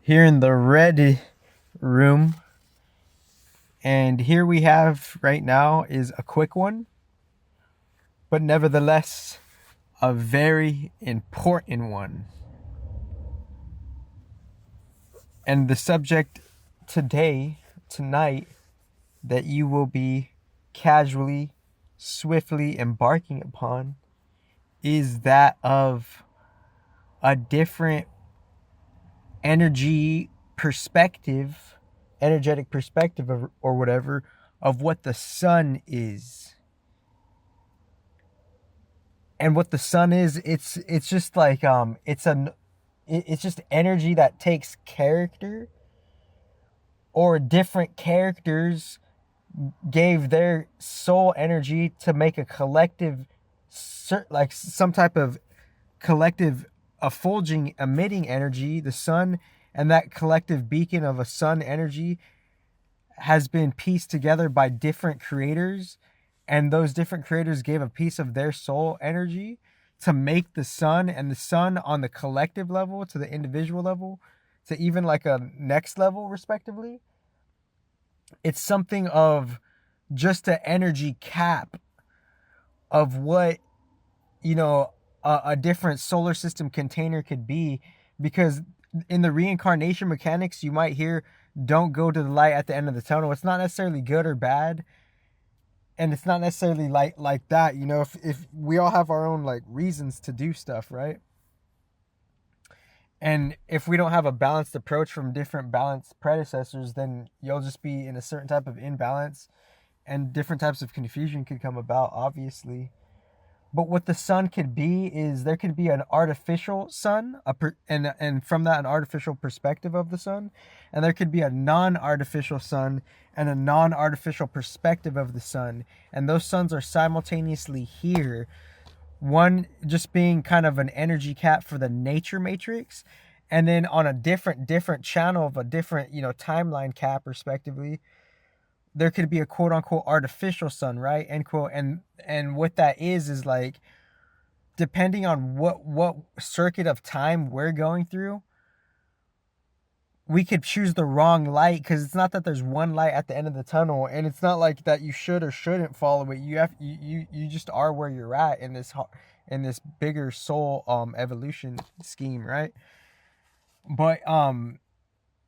here in the red room. And here we have right now is a quick one, but nevertheless a very important one. And the subject tonight, that you will be casually, swiftly embarking upon is that of a different energetic perspective or whatever of what the sun is. And what the sun is, it's just like it's just energy that takes character, or different characters gave their soul energy to make a collective, like some type of collective effulging, emitting energy, the sun, and that collective beacon of a sun energy has been pieced together by different creators, and those different creators gave a piece of their soul energy to make the sun, and the sun on the collective level, to the individual level, to even like a next level respectively. It's something of just an energy cap of what, a different solar system container could be. Because in the reincarnation mechanics, you might hear, don't go to the light at the end of the tunnel. It's not necessarily good or bad, and it's not necessarily like that. If we all have our own like reasons to do stuff, right? And if we don't have a balanced approach from different balanced predecessors, then you'll just be in a certain type of imbalance, and different types of confusion could come about, obviously. But what the sun could be is, there could be an artificial sun, and from that, an artificial perspective of the sun. And there could be a non-artificial sun and a non-artificial perspective of the sun. And those suns are simultaneously here. One just being kind of an energy cap for the nature matrix. And then on a different channel of a different, timeline cap, respectively, there could be a quote unquote artificial sun, right? End quote. And what that is like, depending on what circuit of time we're going through, we could choose the wrong light, because it's not that there's one light at the end of the tunnel, and it's not like that you should or shouldn't follow it. You just are where you're at in this bigger soul evolution scheme, right? But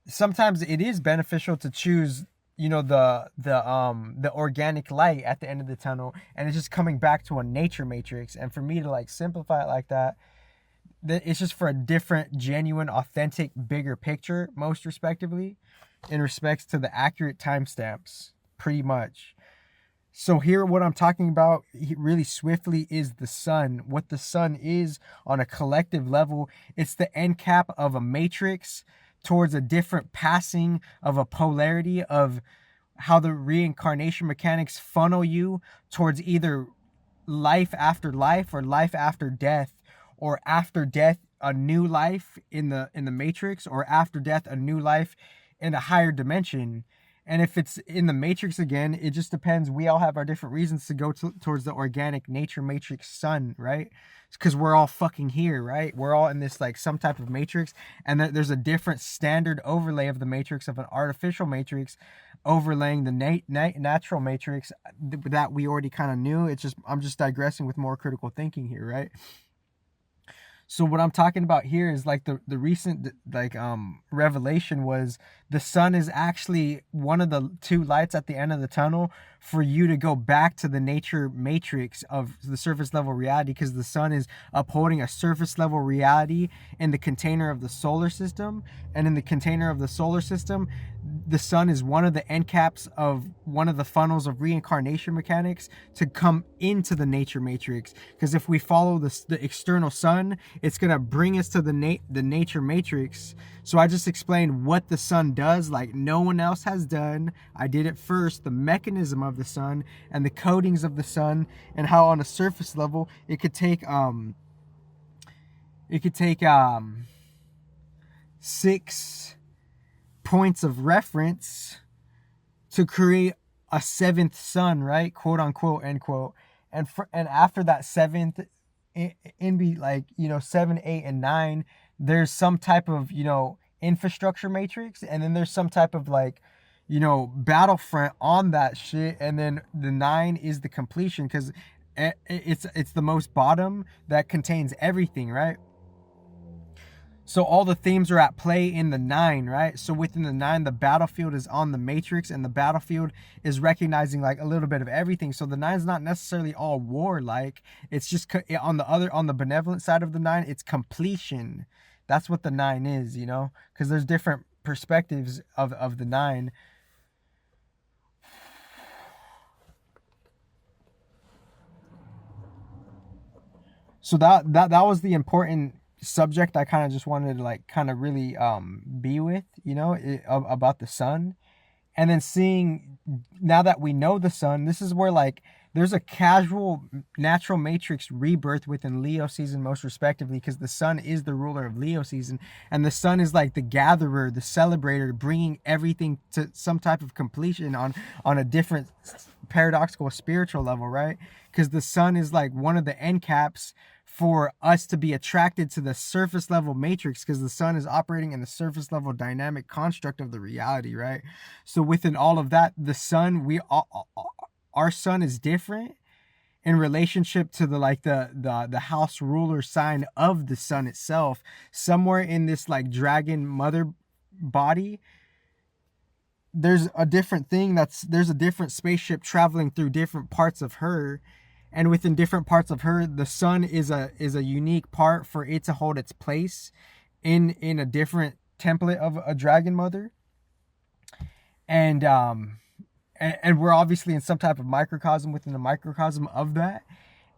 sometimes it is beneficial to choose, the organic light at the end of the tunnel, and it's just coming back to a nature matrix. And for me to like simplify it like that, it's just for a different, genuine, authentic, bigger picture, most respectively, in respects to the accurate timestamps, pretty much. So here, what I'm talking about really swiftly is the sun. What the sun is on a collective level, it's the end cap of a matrix towards a different passing of a polarity of how the reincarnation mechanics funnel you towards either life after life, or life after death, or after death a new life in the matrix, or after death a new life in a higher dimension. And if it's in the matrix again, it just depends. We all have our different reasons to go towards the organic nature matrix sun, right? Because we're all fucking here, right? We're all in this like some type of matrix, and there's a different standard overlay of the matrix, of an artificial matrix overlaying the natural matrix that we already kind of knew. I'm just digressing with more critical thinking here, right? So what I'm talking about here is like the recent revelation was, the sun is actually one of the two lights at the end of the tunnel for you to go back to the nature matrix of the surface level reality, because the sun is upholding a surface level reality in the container of the solar system. And in the container of the solar system, the sun is one of the end caps of one of the funnels of reincarnation mechanics to come into the nature matrix. Because if we follow the external sun, it's going to bring us to the nature matrix. So I just explained what the sun does like no one else has done. I did it first, the mechanism of the sun and the codings of the sun, and how on a surface level it could take 6 points of reference to create a seventh sun, right? Quote unquote, end quote. And after that seventh, in be like, 7, 8, and 9, there's some type of, infrastructure matrix, and then there's some type of like, you know, battlefront on that shit, and then the 9 is the completion, because it's the most bottom that contains everything, right? So all the themes are at play in the 9, right? So within the 9, the battlefield is on the matrix, and the battlefield is recognizing like a little bit of everything. So the 9 is not necessarily all warlike. It's just on the benevolent side of the 9, it's completion. That's what the 9 is, you know, because there's different perspectives of the 9. So that was the important subject I kind of just wanted to like kind of really be with, you know, about the sun. And then seeing, now that we know the sun, this is where like there's a casual natural matrix rebirth within Leo season, most respectively, because the sun is the ruler of Leo season, and the sun is like the gatherer, the celebrator, bringing everything to some type of completion on a different paradoxical spiritual level, right? Because the sun is like one of the end caps for us to be attracted to the surface level matrix, because the sun is operating in the surface level dynamic construct of the reality, right? So within all of that, the sun, our sun is different in relationship to the house ruler sign of the sun itself. Somewhere in this like dragon mother body, there's a different thing, there's a different spaceship traveling through different parts of her. And within different parts of her, the sun is a unique part for it to hold its place in a different template of a dragon mother. And we're obviously in some type of microcosm within the microcosm of that.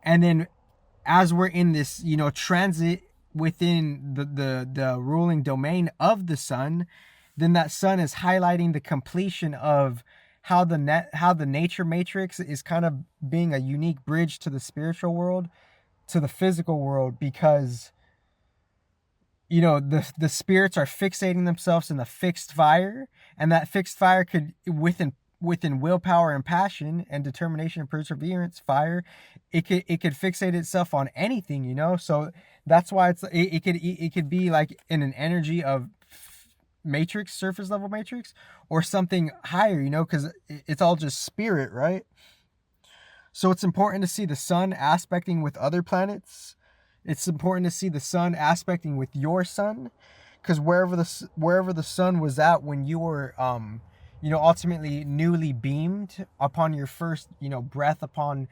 And then as we're in this, you know, transit within the ruling domain of the sun, then that sun is highlighting the completion of how the nature matrix is kind of being a unique bridge to the spiritual world, to the physical world, because, you know, the spirits are fixating themselves in the fixed fire, and that fixed fire could, within willpower and passion and determination and perseverance fire, it could fixate itself on anything, you know. So that's why it could be like in an energy of matrix, surface level matrix, or something higher, you know, because it's all just spirit, right? So it's important to see the sun aspecting with other planets. It's important to see the sun aspecting with your sun, because wherever the sun was at when you were you know, ultimately newly beamed upon your first, you know, breath upon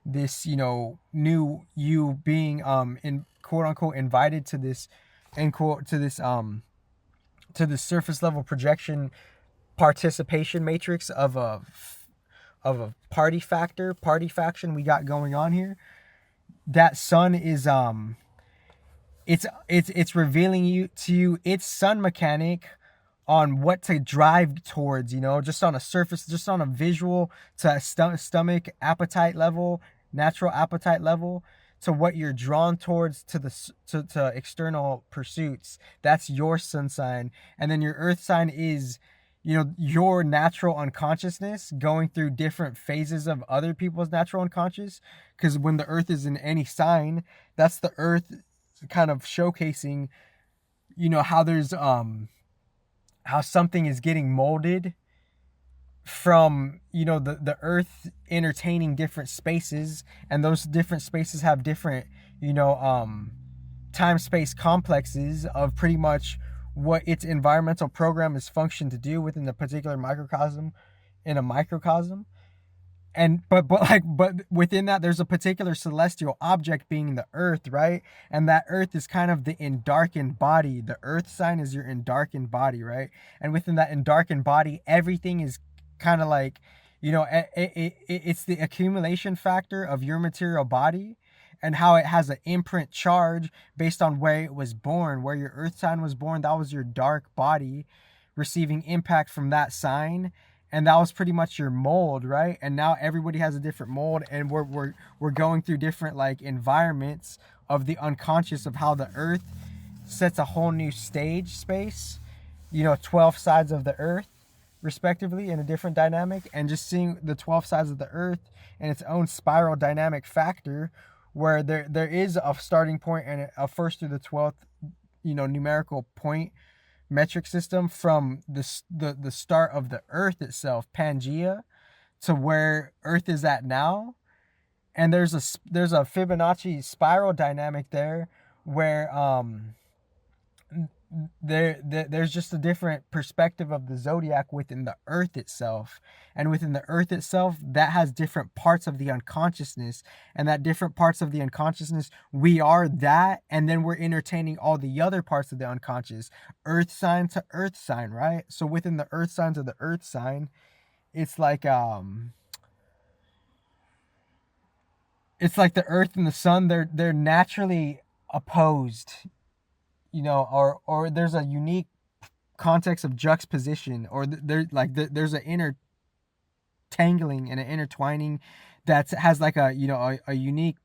this, you know, new you being in quote unquote invited to this, end quote, to the surface level projection participation matrix of a party faction we got going on here. That sun is it's revealing to you its sun mechanic on what to drive towards, you know, just on a surface, just on a visual, to a stomach appetite level, natural appetite level, to what you're drawn towards, to external pursuits. That's your sun sign. And then your earth sign is, you know, your natural unconsciousness going through different phases of other people's natural unconscious. Because when the earth is in any sign, that's the earth kind of showcasing, you know, how there's how something is getting molded from, you know, the earth entertaining different spaces, and those different spaces have different, you know, time space complexes of pretty much what its environmental program is functioned to do within the particular microcosm, in a microcosm. And but within that, there's a particular celestial object being the earth, right? And that earth is kind of the endarkened body. The earth sign is your endarkened body, right? And within that endarkened body, everything is kind of like, you know, it's the accumulation factor of your material body, and how it has an imprint charge based on where it was born, where your earth sign was born. That was your dark body receiving impact from that sign, and that was pretty much your mold, right? And now everybody has a different mold, and we're going through different like environments of the unconscious, of how the earth sets a whole new stage space, you know, 12 sides of the earth respectively in a different dynamic, and just seeing the 12 sides of the earth in its own spiral dynamic factor, where there is a starting point and a first through the 12th, you know, numerical point metric system from the start of the Earth itself, Pangea, to where Earth is at now. And there's a Fibonacci spiral dynamic there where there's just a different perspective of the zodiac within the Earth itself. And within the Earth itself, that has different parts of the unconsciousness. And that different parts of the unconsciousness, we are that, and then we're entertaining all the other parts of the unconscious. Earth sign to Earth sign, right? So within the Earth sign to the Earth sign, it's like the Earth and the Sun, they're naturally opposed, or there's a unique context of juxtaposition, or there's an intertangling and an intertwining that has like a unique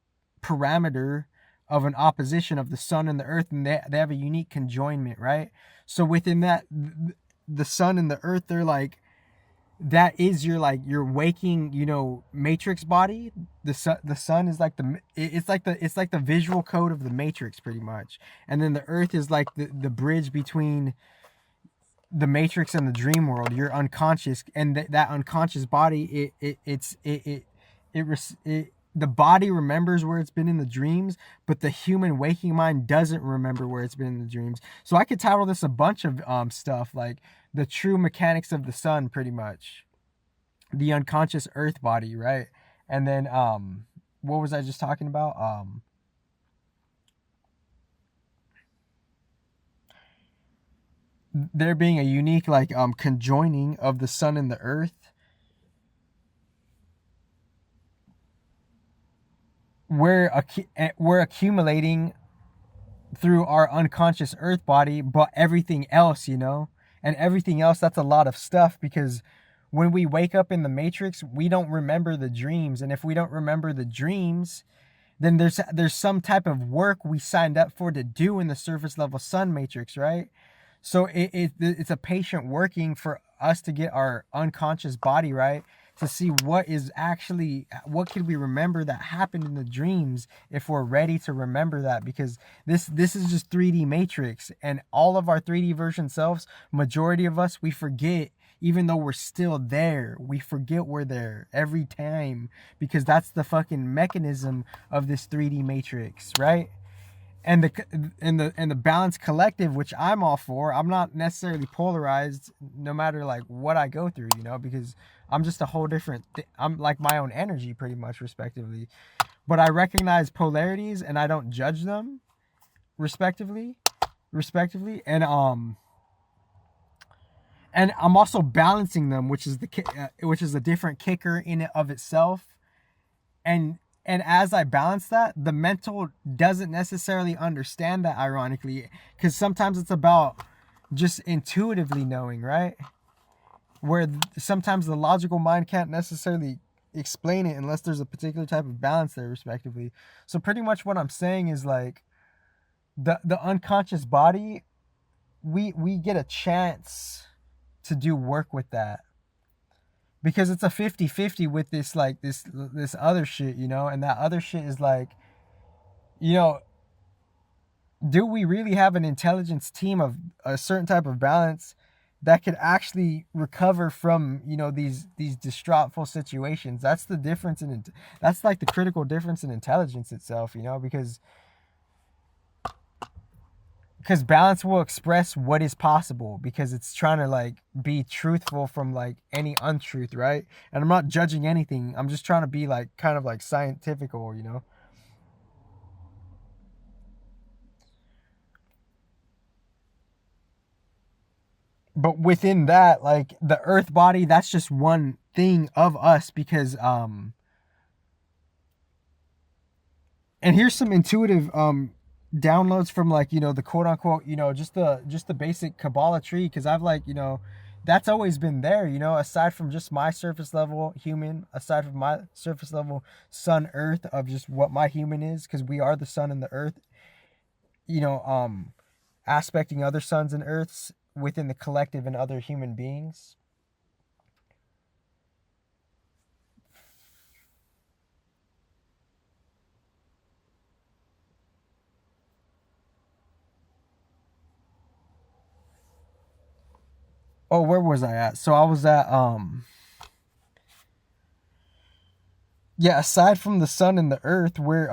parameter of an opposition of the Sun and the Earth, and they have a unique conjoinment, right? So within that, the Sun and the Earth, they're like, that is your waking, matrix body. The sun is like it's like the visual code of the matrix, pretty much. And then the Earth is like the bridge between the matrix and the dream world, your unconscious. And that unconscious body, the body remembers where it's been in the dreams, but the human waking mind doesn't remember where it's been in the dreams. So I could title this a bunch of stuff like the true mechanics of the sun, pretty much. The unconscious Earth body, right? And then what was I just talking about? There being a unique conjoining of the sun and the Earth. We're accumulating through our unconscious Earth body, but everything else, and everything else, that's a lot of stuff, because when we wake up in the matrix, we don't remember the dreams. And if we don't remember the dreams, then there's some type of work we signed up for to do in the surface level sun matrix, right? So it's a patient working for us to get our unconscious body right, to see what could we remember that happened in the dreams, if we're ready to remember that. Because this is just 3D matrix, and all of our 3D version selves, majority of us, we forget. Even though we're still there, we forget we're there every time, because that's the fucking mechanism of this 3D matrix, right? And the balanced collective, which I'm all for. I'm not necessarily polarized, no matter like what I go through, because I'm just a whole different I'm like my own energy, pretty much, respectively. But I recognize polarities and I don't judge them, respectively. And I'm also balancing them, which is a different kicker in and of itself. And as I balance that, the mental doesn't necessarily understand that, ironically, because sometimes it's about just intuitively knowing, right? Where sometimes the logical mind can't necessarily explain it unless there's a particular type of balance there, respectively. So pretty much what I'm saying is like the unconscious body, we get a chance to do work with that. Because it's a 50-50 with this other shit, and that other shit is like, do we really have an intelligence team of a certain type of balance that could actually recover from, these distraughtful situations? That's the difference that's like the critical difference in intelligence itself, because balance will express what is possible, because it's trying to like be truthful from like any untruth, right? And I'm not judging anything. I'm just trying to be like kind of like scientifical, But within that, like the Earth body, that's just one thing of us, because and here's some intuitive downloads from like, the quote unquote, just the basic Kabbalah tree, because I've like, that's always been there, aside from just my surface level human, aside from my surface level sun Earth, of just what my human is, because we are the sun and the Earth, aspecting other suns and Earths within the collective and other human beings. Oh, where was I at? So I was at yeah, aside from the sun and the earth, we're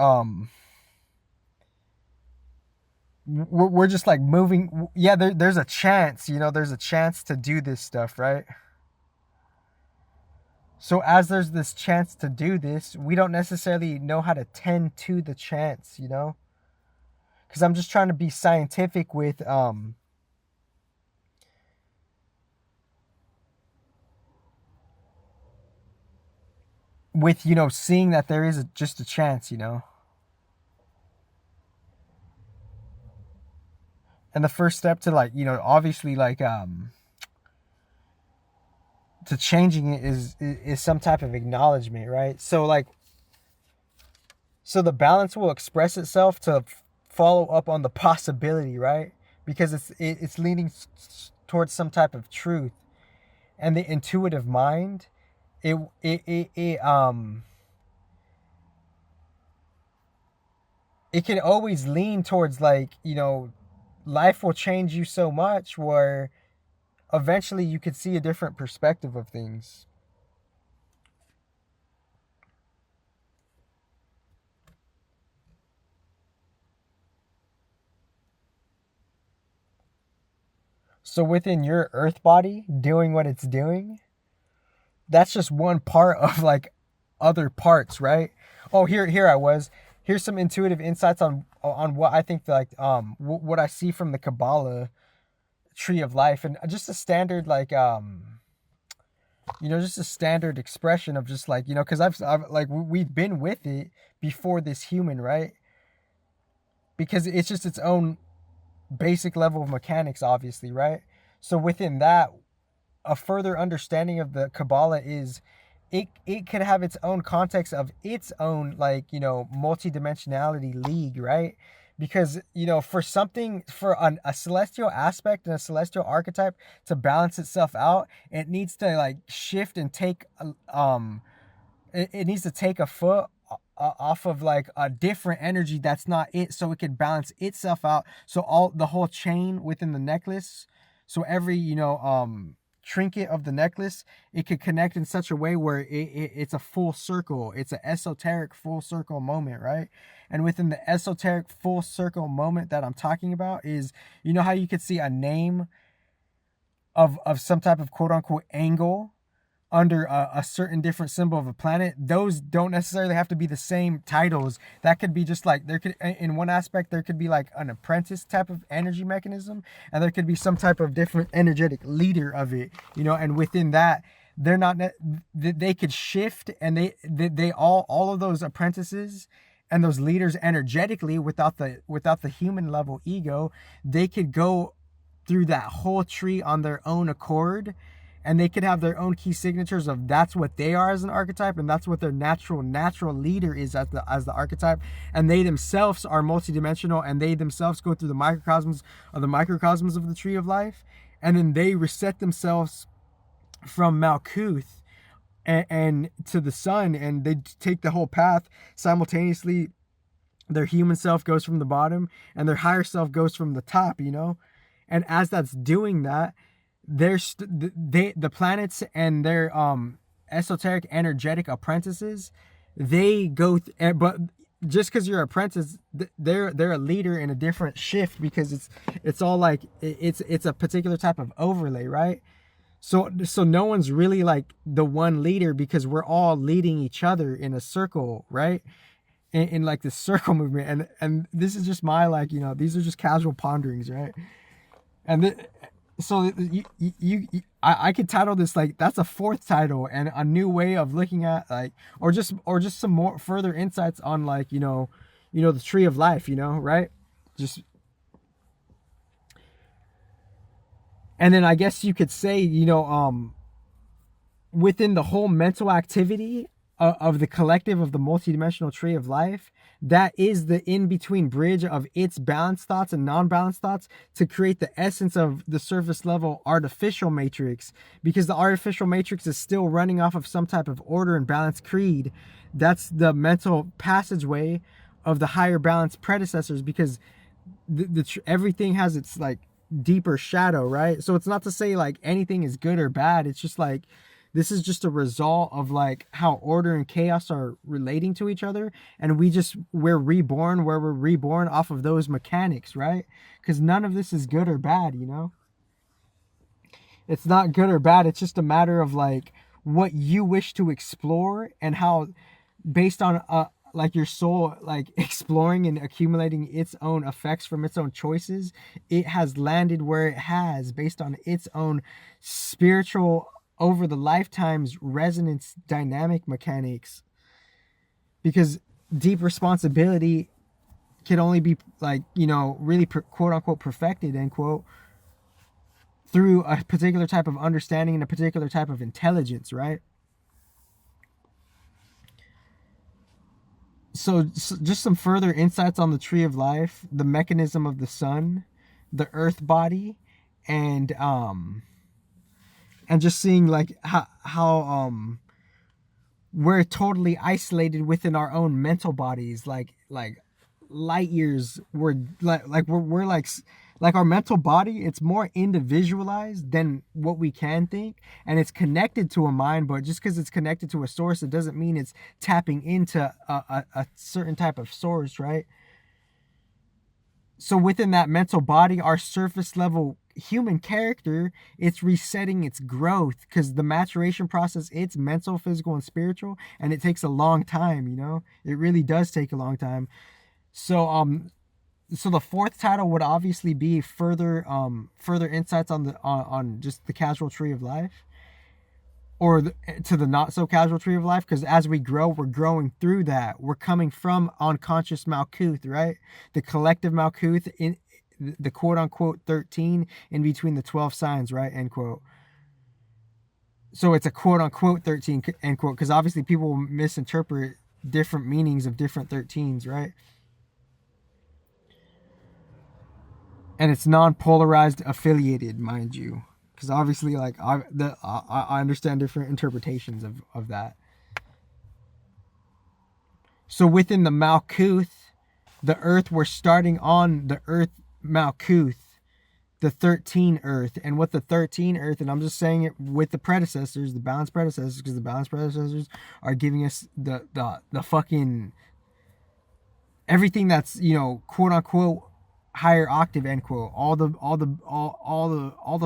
just like moving. Yeah, there's a chance, there's a chance to do this stuff, right? So as there's this chance to do this, we don't necessarily know how to tend to the chance, because I'm just trying to be scientific with seeing that there is just a chance, and the first step to like obviously like to changing it is some type of acknowledgement, right? So like, so the balance will express itself to follow up on the possibility, right? Because it's leaning towards some type of truth, and the intuitive mind, it it can always lean towards like life will change you so much where eventually you could see a different perspective of things. So within your earth body doing what it's doing, that's just one part of like other parts, right? Oh, here I was. Here's some intuitive insights on what I think like what I see from the Kabbalah tree of life, and just a standard like just a standard expression of just like because I've like we've been with it before this human, right? Because it's just its own basic level of mechanics, obviously, right? So within that, a further understanding of the Kabbalah is it could have its own context of its own like multidimensionality league, right? Because for a celestial aspect and a celestial archetype to balance itself out, it needs to like shift and take it needs to take a foot off of like a different energy that's not it, so it can balance itself out. So all the whole chain within the necklace, so every trinket of the necklace, it could connect in such a way where it's a full circle. It's an esoteric full circle moment, right? And within the esoteric full circle moment that I'm talking about is, how you could see a name of some type of quote unquote angle under a certain different symbol of a planet. Those don't necessarily have to be the same titles. That could be just like, there could, in one aspect, there could be like an apprentice type of energy mechanism, and there could be some type of different energetic leader of it, and within that, they're not, they could shift, and they all of those apprentices and those leaders energetically without the human level ego, they could go through that whole tree on their own accord, and they could have their own key signatures of that's what they are as an archetype, and that's what their natural leader is as the archetype, and they themselves are multidimensional, and they themselves go through the microcosms of the tree of life, and then they reset themselves from Malkuth and to the sun, and they take the whole path simultaneously. Their human self goes from the bottom, and their higher self goes from the top, and as that's doing that, the planets and their esoteric energetic apprentices, they go but just because you're an apprentice, they're a leader in a different shift, because it's all like it's a particular type of overlay, right? So no one's really like the one leader, because we're all leading each other in a circle, right? In like this circle movement, and this is just my like these are just casual ponderings, right? And so I could title this like, that's a fourth title and a new way of looking at like, or just some more further insights on like the tree of life, right? Just, and then I guess you could say within the whole mental activity of the collective of the multidimensional tree of life, that is the in-between bridge of its balanced thoughts and non-balanced thoughts to create the essence of the surface level artificial matrix, because the artificial matrix is still running off of some type of order and balance creed. That's the mental passageway of the higher balance predecessors, because everything has its like deeper shadow, right? So it's not to say like anything is good or bad. It's just like, this is just a result of like how order and chaos are relating to each other. And we're reborn where we're reborn off of those mechanics, right? Because none of this is good or bad, you know? It's not good or bad. It's just a matter of like what you wish to explore and how, based on like your soul like exploring and accumulating its own effects from its own choices, it has landed where it has based on its own spiritual over the lifetimes resonance dynamic mechanics. Because deep responsibility can only be like, you know, really quote unquote perfected, end quote, through a particular type of understanding and a particular type of intelligence, right? So just some further insights on the tree of life, the mechanism of the sun, the earth body, and just seeing like how we're totally isolated within our own mental bodies, like light years. We're like our mental body, it's more individualized than what we can think, and it's connected to a mind, but just because it's connected to a source, it doesn't mean it's tapping into a certain type of source, right? So within that mental body, our surface level human character, it's resetting its growth, because the maturation process, it's mental, physical, and spiritual, and it takes a long time, you know? It really does take a long time. So the fourth title would obviously be further insights on just the casual tree of life, or to the not so casual tree of life, because as we grow, we're growing through that. We're coming from unconscious Malkuth, right? The collective Malkuth in the quote unquote 13 in between the 12 signs, right? End quote. So it's a quote unquote 13, end quote, because obviously people misinterpret different meanings of different 13s, right? And it's non-polarized affiliated, mind you, because obviously like I understand different interpretations of that. So within the Malkuth, the earth, we're starting on the earth Malkuth, the 13 earth, and what the 13 earth, and I'm just saying it with the predecessors, the balanced predecessors, because the balanced predecessors are giving us the fucking everything that's, you know, quote unquote higher octave, end quote, all the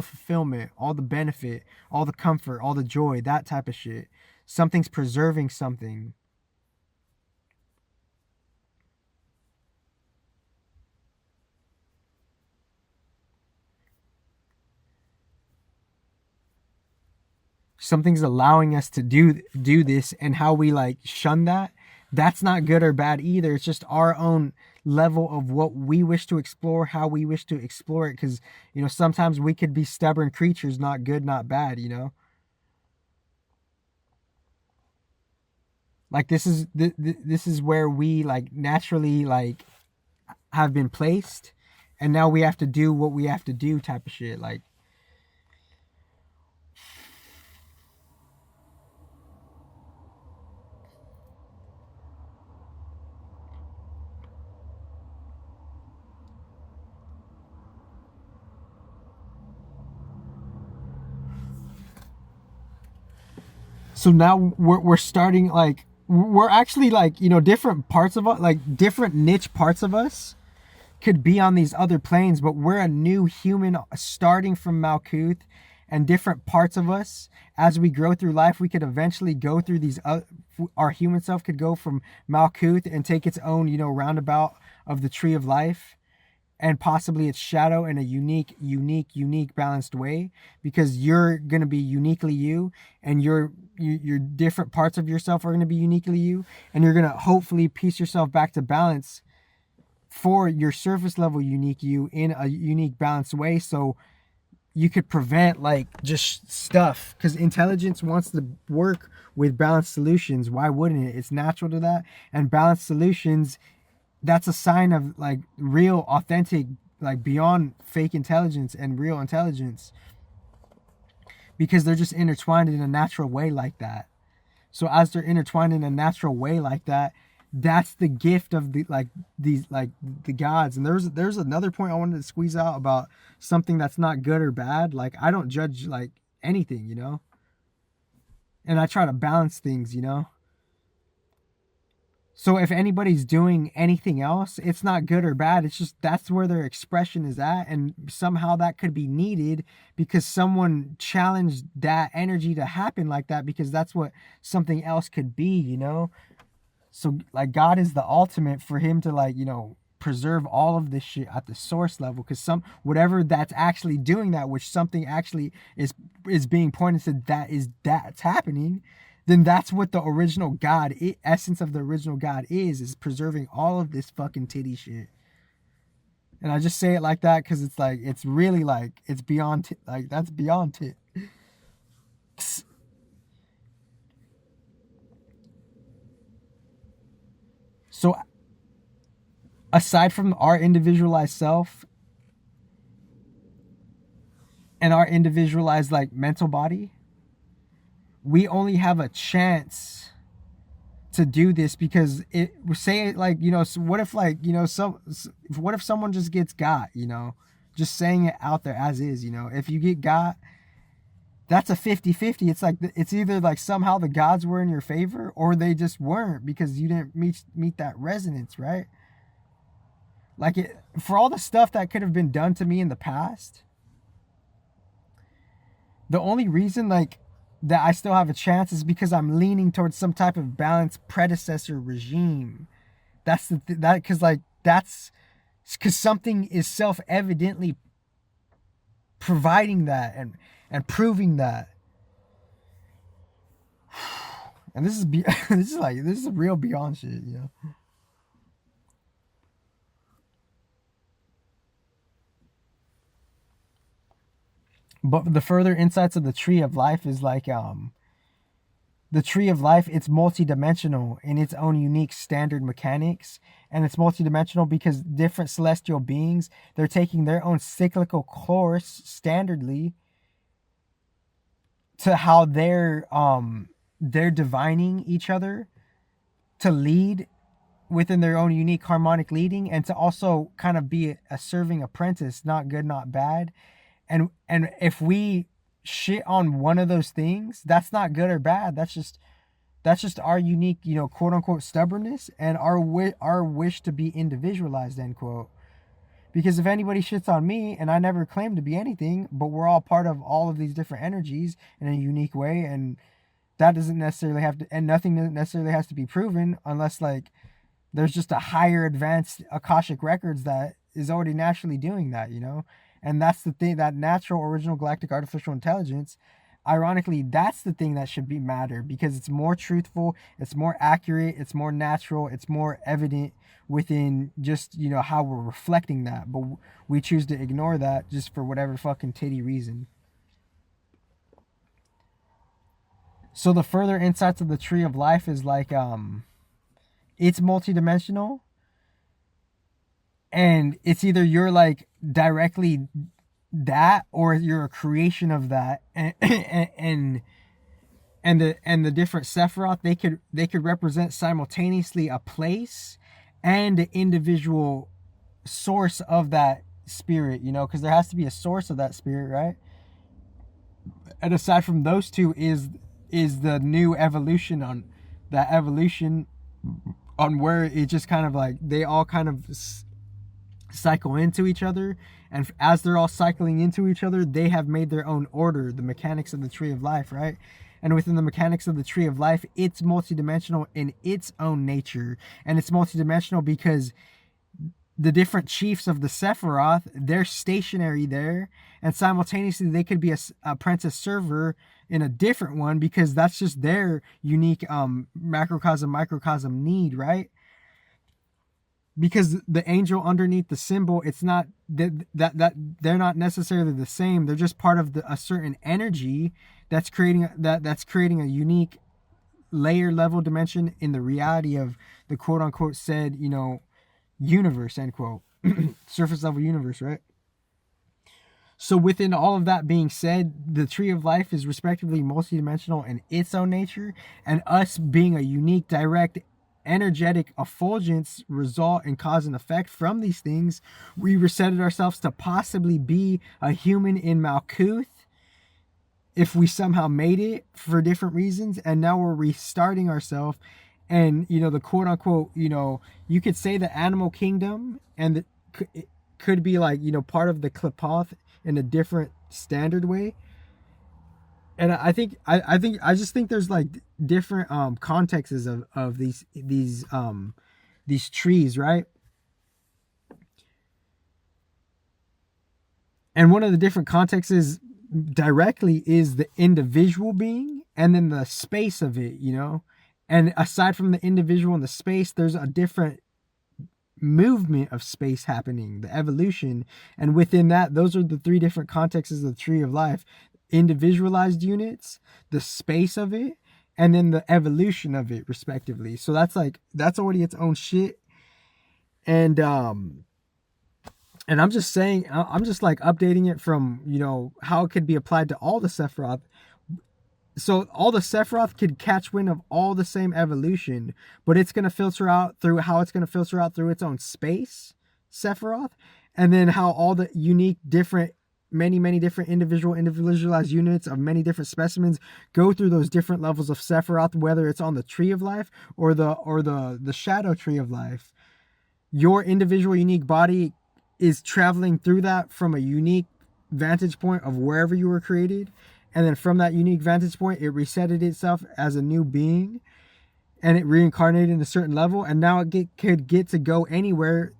fulfillment, all the benefit, all the comfort, all the joy, that type of shit. Something's preserving something. Something's allowing us to do this, and how we like shun that, that's not good or bad either. It's just our own level of what we wish to explore, how we wish to explore it, because, you know, sometimes we could be stubborn creatures, not good, not bad, you know. Like this is where we like naturally like have been placed, and now we have to do what we have to do, type of shit. Like, so now we're starting like, we're actually like, you know, different parts of us, like different niche parts of us could be on these other planes, but we're a new human starting from Malkuth, and different parts of us, as we grow through life, we could eventually go through these our human self could go from Malkuth and take its own, you know, roundabout of the tree of life, and possibly its shadow, in a unique balanced way, because you're going to be uniquely you, and your different parts of yourself are going to be uniquely you, and you're going to hopefully piece yourself back to balance for your surface level unique you in a unique balanced way, so you could prevent like just stuff, because intelligence wants to work with balanced solutions. Why wouldn't it? It's natural to that. And balanced solutions, that's a sign of like real, authentic, like beyond fake intelligence and real intelligence, because they're just intertwined in a natural way like that. So as they're intertwined in a natural way like that, that's the gift of the the gods. And there's another point I wanted to squeeze out about something that's not good or bad. Like, I don't judge like anything, you know, and I try to balance things, you know. So if anybody's doing anything else, it's not good or bad. It's just that's where their expression is at. And somehow that could be needed because someone challenged that energy to happen like that, because that's what something else could be, you know? So like God is the ultimate for him to like, you know, preserve all of this shit at the source level. Because whatever that's actually doing that, which something actually is being pointed to that's happening, then that's what the original God, essence of the original God is preserving all of this fucking titty shit. And I just say it like that because it's like, it's really like, it's beyond, like, that's beyond tit. So aside from our individualized self and our individualized like mental body, we only have a chance to do this because say like, you know, so what if like, you know, what if someone just gets got, you know, just saying it out there as is, you know, if you get got, that's a 50-50. It's like, it's either like somehow the gods were in your favor or they just weren't because you didn't meet that resonance, right? Like, for all the stuff that could have been done to me in the past, the only reason like that I still have a chance is because I'm leaning towards some type of balanced predecessor regime. That's because something is self-evidently providing that and proving that. And this is real beyond shit, you know. But the further insights of the tree of life is like, the tree of life, it's multidimensional in its own unique standard mechanics. And it's multidimensional because different celestial beings, they're taking their own cyclical course standardly to how they're divining each other to lead within their own unique harmonic leading, and to also kind of be a serving apprentice, not good, not bad. And if we shit on one of those things, that's not good or bad. That's just our unique, you know, quote unquote stubbornness and our wish to be individualized, end quote. Because if anybody shits on me, and I never claim to be anything, but we're all part of all of these different energies in a unique way, and that doesn't necessarily have to, and nothing necessarily has to be proven unless like there's just a higher advanced Akashic records that is already naturally doing that, you know. And that's the thing, that natural original galactic artificial intelligence, ironically, that's the thing that should be matter, because it's more truthful, it's more accurate, it's more natural, it's more evident within just, you know, how we're reflecting that. But we choose to ignore that just for whatever fucking titty reason. So the further insights of the tree of life is like, it's multidimensional. And it's either you're like directly that, or you're a creation of that, and the different Sephiroth, they could represent simultaneously a place and an individual source of that spirit, you know, because there has to be a source of that spirit, right? And aside from those two is the new evolution on that evolution on where it just kind of like they all kind of cycle into each other, and as they're all cycling into each other, they have made their own order, the mechanics of the tree of life, right? And within the mechanics of the tree of life, it's multidimensional in its own nature, and it's multidimensional because the different chiefs of the Sephiroth, they're stationary there, and simultaneously they could be a apprentice server in a different one, because that's just their unique macrocosm microcosm need, right? Because the angel underneath the symbol, it's not that they're not necessarily the same. They're just part of a certain energy that's creating a unique layer level dimension in the reality of the quote unquote said, you know, universe, end quote. Surface level universe, right? So within all of that being said, the tree of life is respectively multidimensional in its own nature, and us being a unique direct energetic effulgence result and cause and effect from these things, we resetted ourselves to possibly be a human in Malkuth if we somehow made it for different reasons, and now we're restarting ourselves. And the quote unquote, you could say the animal kingdom and it could be like part of the Klipoth in a different standard way. And I just think there's like different contexts of these trees, right? And one of the different contexts directly is the individual being and then the space of it, and aside from the individual and the space, there's a different movement of space happening, the evolution. And within that, those are the three different contexts of the tree of life: individualized units, the space of it, and then the evolution of it, respectively. So that's already its own shit. And I'm just saying, I'm just like updating it from how it could be applied to all the Sephiroth. So all the Sephiroth could catch wind of all the same evolution, but it's going to filter out through how it's going to filter out through its own space, Sephiroth, and then how all the unique different many different individualized units of many different specimens go through those different levels of Sephiroth, whether it's on the tree of life or the shadow tree of life. Your individual unique body is traveling through that from a unique vantage point of wherever you were created, and then from that unique vantage point it resetted itself as a new being, and it reincarnated in a certain level, and now it could get to go anywhere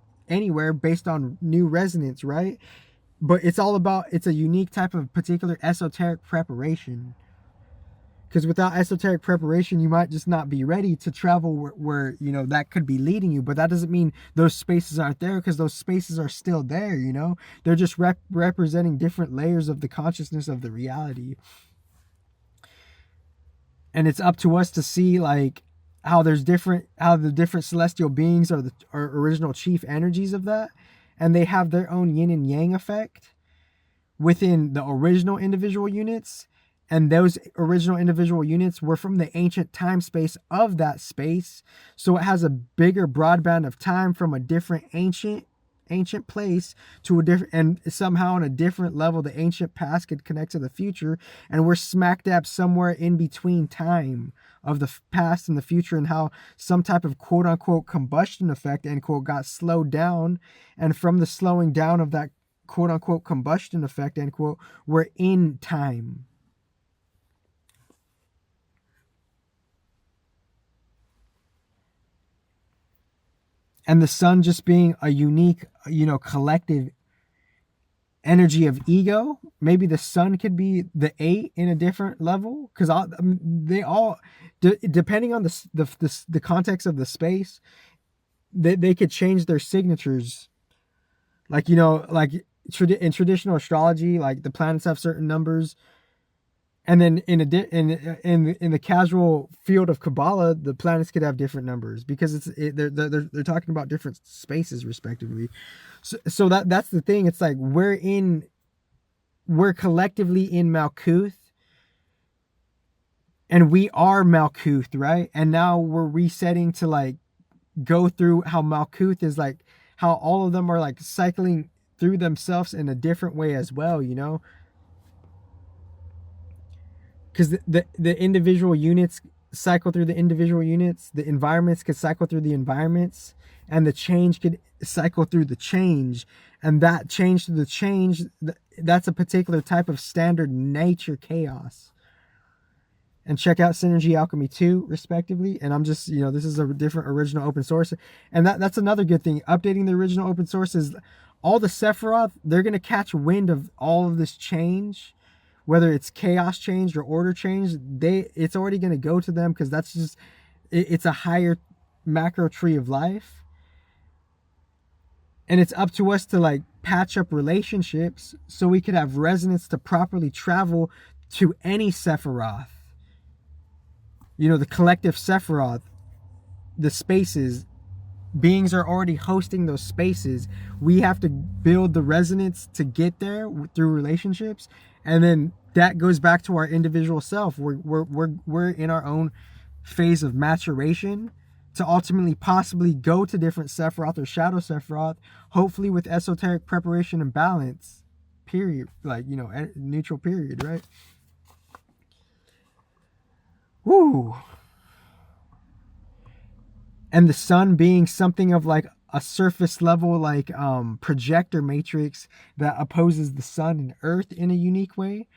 based on new resonance, right? But it's a unique type of particular esoteric preparation. Because without esoteric preparation, you might just not be ready to travel where that could be leading you. But that doesn't mean those spaces aren't there, because those spaces are still there, They're just representing different layers of the consciousness of the reality. And it's up to us to see like how the different celestial beings are original chief energies of that. And they have their own yin and yang effect within the original individual units. And those original individual units were from the ancient time space of that space. So it has a bigger broadband of time from a different ancient place to a different, and somehow on a different level, the ancient past could connect to the future. And we're smack dab somewhere in between time of the past and the future, and how some type of quote unquote combustion effect, end quote, got slowed down. And from the slowing down of that quote unquote combustion effect, end quote, we're in time. And the sun just being a unique, collective energy of ego. Maybe the sun could be the 8 in a different level, because they all, depending on the context of the space, they could change their signatures. Like in traditional astrology, like the planets have certain numbers. And then in the casual field of Kabbalah, the planets could have different numbers, because they're talking about different spaces respectively. So that's the thing. It's like we're collectively in Malkuth, and we are Malkuth, right? And now we're resetting to like go through how Malkuth is, like how all of them are like cycling through themselves in a different way as well, because the individual units cycle through the individual units, the environments could cycle through the environments, and the change could cycle through the change. And that change to the change, that's a particular type of standard nature chaos. And check out Synergy Alchemy 2, respectively. And I'm just, this is a different original open source. And that's another good thing. Updating the original open source is all the Sephiroth, they're going to catch wind of all of this change. Whether it's chaos change or order change, it's already going to go to them, because that's just, it's a higher macro tree of life. And it's up to us to like patch up relationships so we could have resonance to properly travel to any Sephiroth. The collective Sephiroth, the spaces, beings are already hosting those spaces. We have to build the resonance to get there through relationships. And then that goes back to our individual self. We're in our own phase of maturation to ultimately possibly go to different Sephiroth or Shadow Sephiroth, hopefully with esoteric preparation and balance, period. Like, you know, neutral period, right? Woo! And the sun being something of like a surface level, like projector matrix that opposes the sun and earth in a unique way.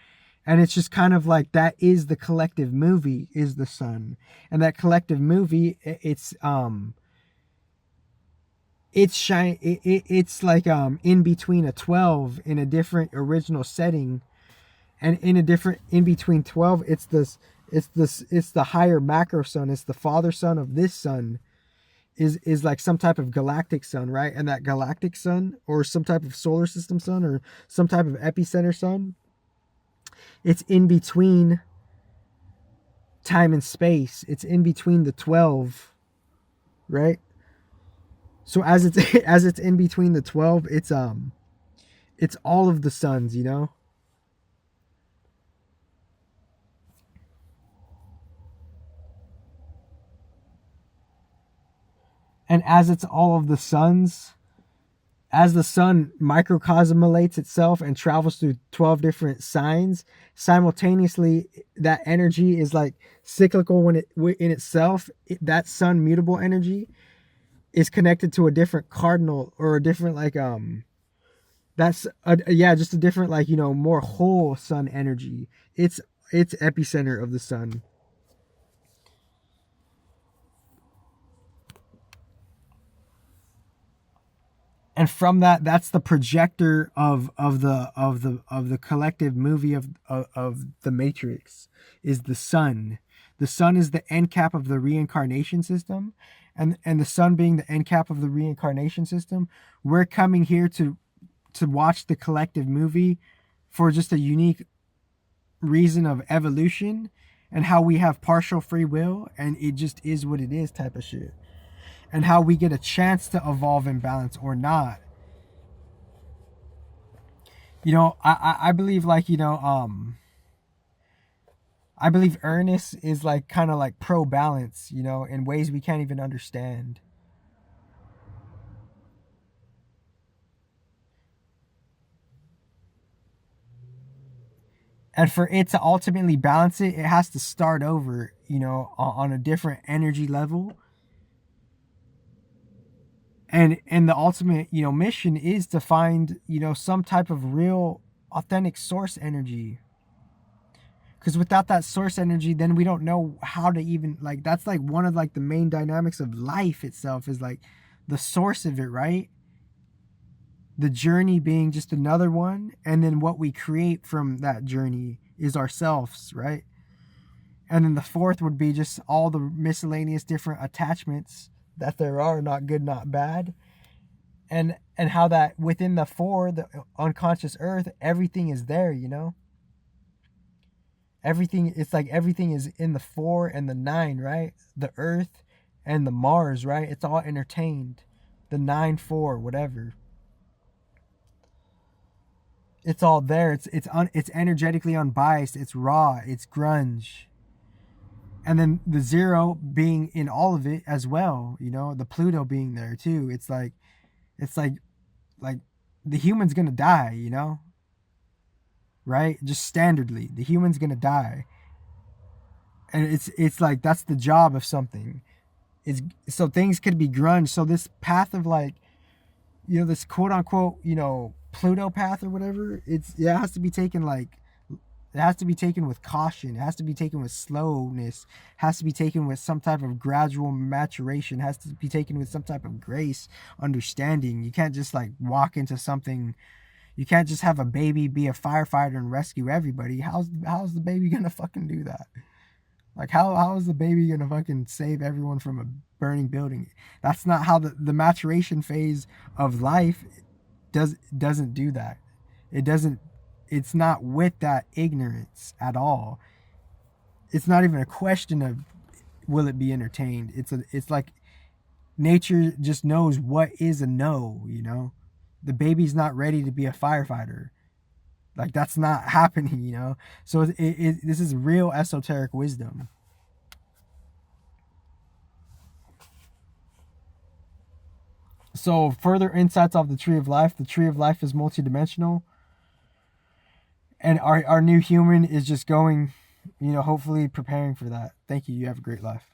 And it's just kind of like, that is the collective movie, is the sun. And that collective movie, it's like in between a 12 in a different original setting, and in a different in between 12, it's the higher macro sun, it's the father sun of this sun, is like some type of galactic sun, right? And that galactic sun, or some type of solar system sun, or some type of epicenter sun, it's in between time and space. It's in between the 12, right? So as it's in between the 12, it's all of the suns, you know? And as it's all of the suns, as the sun microcosmolates itself and travels through 12 different signs, simultaneously that energy is like cyclical when it in itself. That sun mutable energy is connected to a different cardinal, or a different like just a different, like, you know, more whole sun energy. It's epicenter of the sun. And from that, that's the projector of the collective movie of the Matrix, is the sun. The sun is the end cap of the reincarnation system, and the sun being the end cap of the reincarnation system, we're coming here to watch the collective movie for just a unique reason of evolution, and how we have partial free will, and it just is what it is type of shit. And how we get a chance to evolve in balance or not. You know, I believe, like, you know, I believe Ernest is like kind of like pro balance, you know, in ways we can't even understand. And for it to ultimately balance it, it has to start over, you know, on a different energy level. And the ultimate, you know, mission is to find, you know, some type of real authentic source energy. Because without that source energy, then we don't know how to even, like, that's like one of like the main dynamics of life itself, is like the source of it, right? The journey being just another one, and then what we create from that journey is ourselves, right? And then the fourth would be just all the miscellaneous different attachments that there are, not good, not bad. And how that within the four, the unconscious earth, everything is there, you know? Everything, it's like everything is in the 4 and the 9, right? The earth and the Mars, right? It's all entertained. The 9-4, whatever. It's all there. It's energetically unbiased. It's raw. It's grunge. And then the 0 being in all of it as well, you know, the Pluto being there too. It's like the human's gonna die, you know? Right? Just standardly, the human's gonna die. And it's like, that's the job of something. It's so things could be grunge. So this path of, like, you know, this quote unquote, you know, Pluto path or whatever, it has to be taken like, it has to be taken with caution. It has to be taken with slowness. It has to be taken with some type of gradual maturation. It has to be taken with some type of grace, understanding. You can't just like walk into something. You can't just have a baby be a firefighter and rescue everybody. How's the baby gonna fucking do that? Like, how is the baby gonna fucking save everyone from a burning building? That's not how the maturation phase of life doesn't do that. It doesn't. It's not with that ignorance at all. It's not even a question of will it be entertained. It's like nature just knows what is a no, you know? The baby's not ready to be a firefighter. Like, that's not happening, you know? So this is real esoteric wisdom. So further insights of the tree of life. The tree of life is multidimensional. And our new human is just going, hopefully preparing for that. Thank you. You have a great life.